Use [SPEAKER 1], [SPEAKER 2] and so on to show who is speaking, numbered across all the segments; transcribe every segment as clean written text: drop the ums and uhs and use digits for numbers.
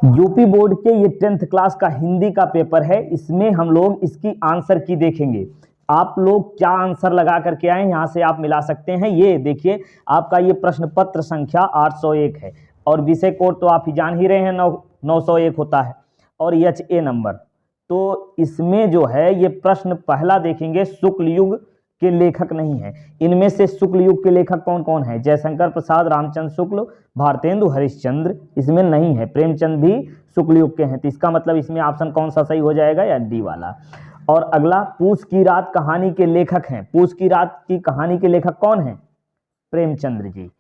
[SPEAKER 1] UP board के ये 10th class का हिंदी का पेपर है। इसमें हम लोग इसकी आंसर की देखेंगे। आप लोग क्या आंसर लगा करके आए यहाँ से आप मिला सकते हैं। ये देखिए आपका ये प्रश्न पत्र संख्या 801 है और विषय कोड तो आप ही जान ही रहे हैं 901 होता है और HA नंबर। तो इसमें जो है ये प्रश्न पहला देखेंगे, शुक्ल युग के लेखक नहीं है। इनमें से शुक्ल युग के लेखक कौन कौन है? जयशंकर प्रसाद, रामचंद्र शुक्ल, भारतेंदु हरिश्चंद्र इसमें नहीं है। प्रेमचंद भी शुक्ल युग के हैं। तो इसका मतलब इसमें ऑप्शन कौन सा सही हो जाएगा? या डी वाला। और अगला, पूस की रात कहानी के लेखक हैं। पूस की रात की कहानी के लेखक कौन है? प्रेमचंद्र जी।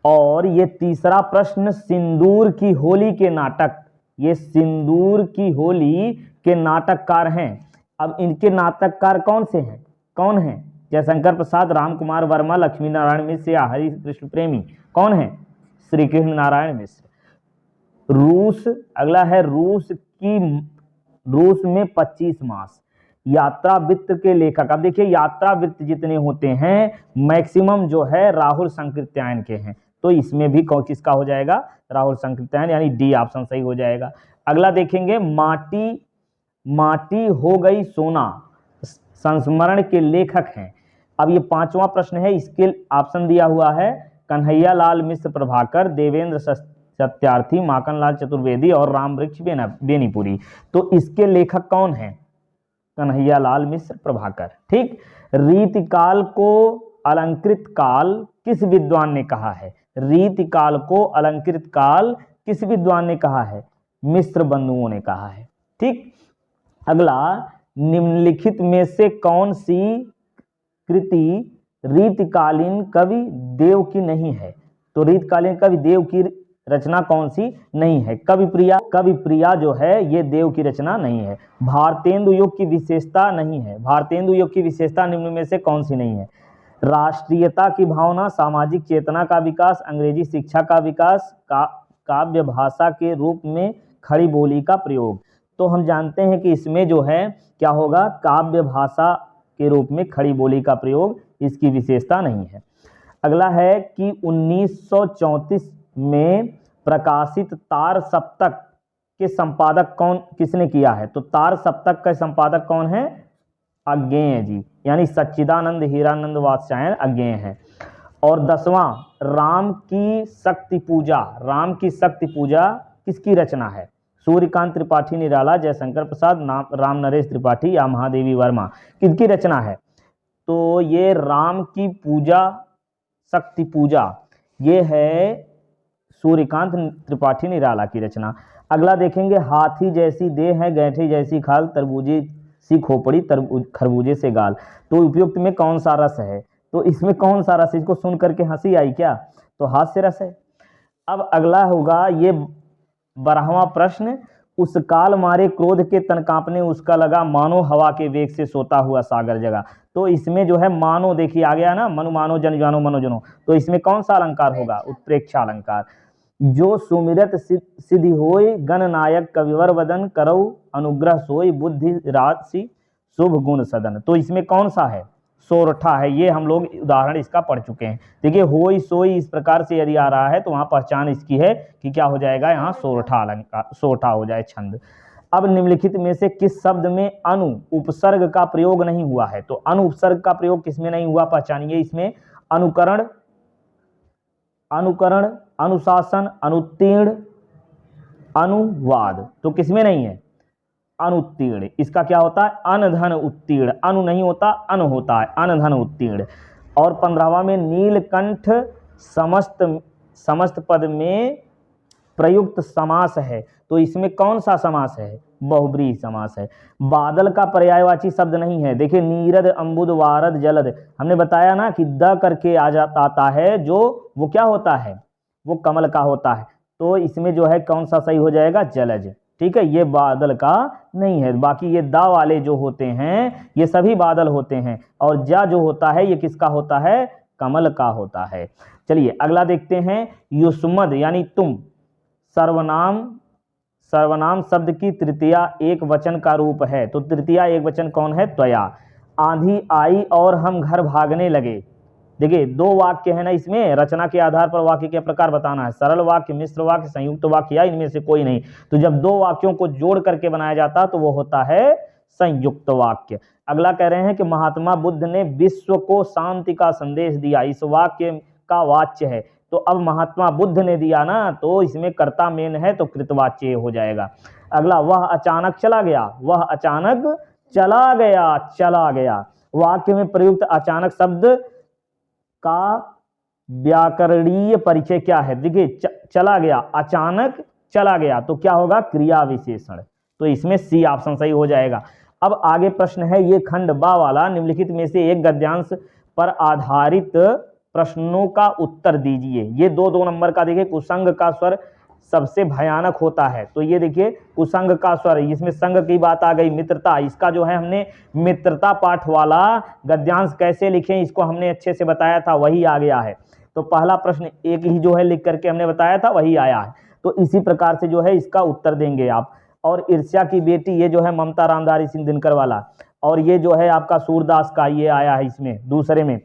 [SPEAKER 1] और ये तीसरा प्रश्न, सिंदूर की होली के नाटक, ये सिंदूर की होली के नाटककार हैं। अब इनके नाटककार कौन से हैं? कौन है? जयशंकर प्रसाद, राम कुमार वर्मा, लक्ष्मी नारायण मिश्र या हरि कृष्ण प्रेमी? कौन है? श्री कृष्ण नारायण मिश्र। रूस, अगला है रूस में 25 मास। यात्रा वृत्त के लेखक, अब देखिए यात्रा वृत्त जितने होते हैं मैक्सिमम जो है राहुल संकृत्यायन के हैं। तो इसमें भी किसका हो जाएगा? राहुल संकृत्यायन, यानी डी ऑप्शन सही हो जाएगा। अगला देखेंगे, माटी हो गई सोना संस्मरण के लेखक हैं। अब ये 5वां प्रश्न है, इसके ऑप्शन दिया हुआ है कन्हैया लाल मिश्र प्रभाकर, देवेंद्र सत्यार्थी, माखनलाल चतुर्वेदी और राम वृक्ष बेनीपुरी। तो इसके लेखक कौन हैं? कन्हैया लाल मिश्र प्रभाकर। ठीक। रीतिकाल को अलंकृत काल किस विद्वान ने कहा है? रीतिकाल को अलंकृत काल किस विद्वान ने कहा है? मिश्र बंधुओं ने कहा है। ठीक। अगला, निम्नलिखित में से कौन सी कृति रीतिकालीन कवि देव की नहीं है? तो रीतिकालीन कवि देव की रचना कौन सी नहीं है? कवि प्रिया जो है ये देव की रचना नहीं है। भारतेंदु युग की विशेषता नहीं है। भारतेंदु युग की विशेषता निम्न में से कौन सी नहीं है? राष्ट्रीयता की भावना, सामाजिक चेतना का विकास, अंग्रेजी शिक्षा का विकास, काव्य भाषा के रूप में खड़ी बोली का प्रयोग। तो हम जानते हैं कि इसमें जो है क्या होगा? काव्य भाषा के रूप में खड़ी बोली का प्रयोग इसकी विशेषता नहीं है। अगला है कि 1934 में प्रकाशित तार सप्तक के संपादक किसने किया है? तो तार सप्तक का संपादक कौन है? अज्ञेय जी, यानी सच्चिदानंद हीरानंद वात्स्यायन अज्ञेय है। और 10वां, राम की शक्ति पूजा किसकी रचना है? सूर्यकांत त्रिपाठी निराला, जयशंकर प्रसाद, राम नरेश त्रिपाठी या महादेवी वर्मा? किसकी रचना है? तो ये राम की पूजा, शक्ति पूजा, ये है सूर्यकांत त्रिपाठी निराला की रचना। अगला देखेंगे, हाथी जैसी देह है, गैठी जैसी खाल, तरबूजी सी खोपड़ी, खरबूजे से गाल। तो उपयुक्त में कौन सा रस है? तो इसमें कौन सा रस? इसको सुन करके हंसी आई क्या? तो हास्य रस है। अब अगला होगा ये 12वां प्रश्न, उस काल मारे क्रोध के तन कांपने उसका लगा, मानो हवा के वेग से सोता हुआ सागर जगा। तो इसमें जो है मानो, देखिए आ गया ना, मनु मानो जन जानो मनोजनो। तो इसमें कौन सा अलंकार होगा? उत्प्रेक्षा अलंकार। जो सुमिरत सिद्धि होय, गण नायक कविवर वदन, करौ अनुग्रह सोय, बुद्धि राशि शुभ गुण सदन। तो इसमें कौन सा है? सोरठा है। ये हम लोग उदाहरण इसका पढ़ चुके हैं। देखिए होई सोई इस प्रकार से यदि आ रहा है तो वहां पहचान इसकी है कि क्या हो जाएगा? यहाँ सोरठा अलंकार, सोरठा हो जाए छंद। अब निम्नलिखित में से किस शब्द में अनु उपसर्ग का प्रयोग नहीं हुआ है? तो अनु उपसर्ग का प्रयोग किसमें नहीं हुआ? पहचानिए। इसमें अनुकरण, अनुशासन, अनुत्तीर्ण, अनुवाद। तो किसमें नहीं है? अनुत्तीर्ण। इसका क्या होता है? अनधन उत्तीर्ण। अनु नहीं होता, अन होता है, अनधन उत्तीर्ण। और 15वां में नीलकंठ समस्त पद में प्रयुक्त समास है। तो इसमें कौन सा समास है? बहुब्रीहि समास है। बादल का पर्यायवाची शब्द नहीं है। देखिए नीरद, अंबुद, वारद, जलद, हमने बताया ना कि द करके आता है जो वो क्या होता है? वो कमल का होता है। तो इसमें जो है कौन सा सही हो जाएगा? जलज। ठीक है, ये बादल का नहीं है। बाकी ये दा वाले जो होते हैं ये सभी बादल होते हैं, और जा जो होता है ये किसका होता है? कमल का होता है। चलिए अगला देखते हैं, युष्मद यानी तुम सर्वनाम शब्द की तृतीया एक वचन का रूप है। तो तृतीया एक वचन कौन है? त्वया। आंधी आई और हम घर भागने लगे। देखिए 2 वाक्य है ना, इसमें रचना के आधार पर वाक्य के प्रकार बताना है, सरल वाक्य, मिश्र वाक्य, संयुक्त वाक्य या इनमें से कोई नहीं। तो जब 2 वाक्यों को जोड़ करके बनाया जाता तो वो होता है संयुक्त वाक्य। अगला कह रहे हैं कि महात्मा बुद्ध ने विश्व को शांति का संदेश दिया, इस वाक्य का वाच्य है। तो अब महात्मा बुद्ध ने दिया ना, तो इसमें कर्ता मेन है तो कृतवाच्य हो जाएगा। अगला, वह अचानक चला गया, वह अचानक चला गया, चला गया। वाक्य में प्रयुक्त अचानक शब्द का व्याकरणीय परिचय क्या है? देखिए चला गया, अचानक चला गया, तो क्या होगा? क्रिया विशेषण। तो इसमें सी ऑप्शन सही हो जाएगा। अब आगे प्रश्न है ये खंड बा वाला, निम्नलिखित में से एक गद्यांश पर आधारित प्रश्नों का उत्तर दीजिए। ये 2-2 नंबर का देखिए, कुसंग का स्वर सबसे भयानक होता है। तो ये देखिए कुसंग का स्वर, इसमें संग की बात आ गई, मित्रता, इसका जो है हमने मित्रता पाठ वाला गद्यांश कैसे लिखें इसको हमने अच्छे से बताया था, वही आ गया है। तो पहला प्रश्न एक ही जो है लिख करके हमने बताया था, वही आया है। तो इसी प्रकार से जो है इसका उत्तर देंगे आप। और ईर्ष्या की बेटी, ये जो है ममता रामधारी सिंह दिनकर वाला, और ये जो है आपका सूरदास का ये आया है इसमें दूसरे में।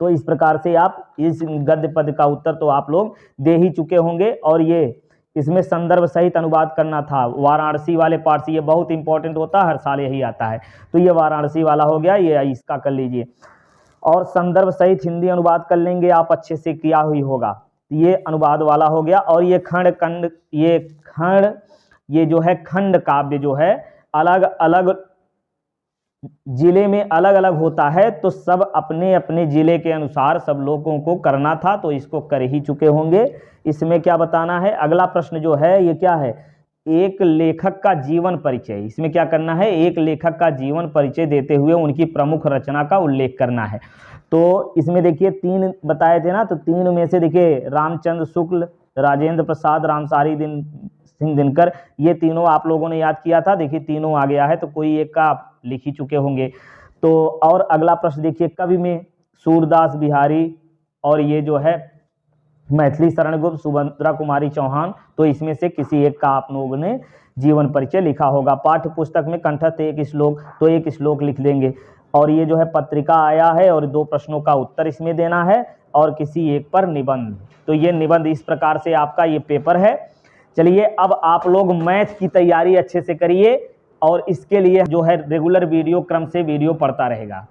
[SPEAKER 1] तो इस प्रकार से आप इस गद्य पद का उत्तर तो आप लोग दे ही चुके होंगे। और ये इसमें संदर्भ सहित अनुवाद करना था, वाराणसी वाले पार्ट से, ये बहुत इंपॉर्टेंट होता है, हर साल यही आता है। तो ये वाराणसी वाला हो गया, ये इसका कर लीजिए। और संदर्भ सहित हिंदी अनुवाद कर लेंगे आप, अच्छे से किया हुई होगा। ये अनुवाद वाला हो गया। और ये खंड ये जो है खंड काव्य जो है अलग अलग जिले में अलग अलग होता है, तो सब अपने अपने जिले के अनुसार सब लोगों को करना था, तो इसको कर ही चुके होंगे। इसमें क्या बताना है? अगला प्रश्न जो है ये क्या है? एक लेखक का जीवन परिचय। इसमें क्या करना है? एक लेखक का जीवन परिचय देते हुए उनकी प्रमुख रचना का उल्लेख करना है। तो इसमें देखिए 3 बताए थे ना, तो 3 में से देखिए रामचंद्र शुक्ल, राजेंद्र प्रसाद, रामसारी सिंह दिनकर, ये तीनों आप लोगों ने याद किया था। देखिए तीनों आ गया है, तो कोई एक का आप लिख ही चुके होंगे। तो और अगला प्रश्न देखिए, कवि में सूरदास बिहारी, और ये जो है मैथिली शरण गुप्त, सुभद्रा कुमारी चौहान, तो इसमें से किसी एक का आप लोगों ने जीवन परिचय लिखा होगा। पाठ्य पुस्तक में कंठस्थ एक श्लोक, तो एक श्लोक लिख देंगे। और ये जो है पत्रिका आया है, और 2 प्रश्नों का उत्तर इसमें देना है, और किसी एक पर निबंध। तो ये निबंध इस प्रकार से आपका ये पेपर है। चलिए अब आप लोग मैथ की तैयारी अच्छे से करिए, और इसके लिए जो है रेगुलर वीडियो क्रम से वीडियो पढ़ता रहेगा।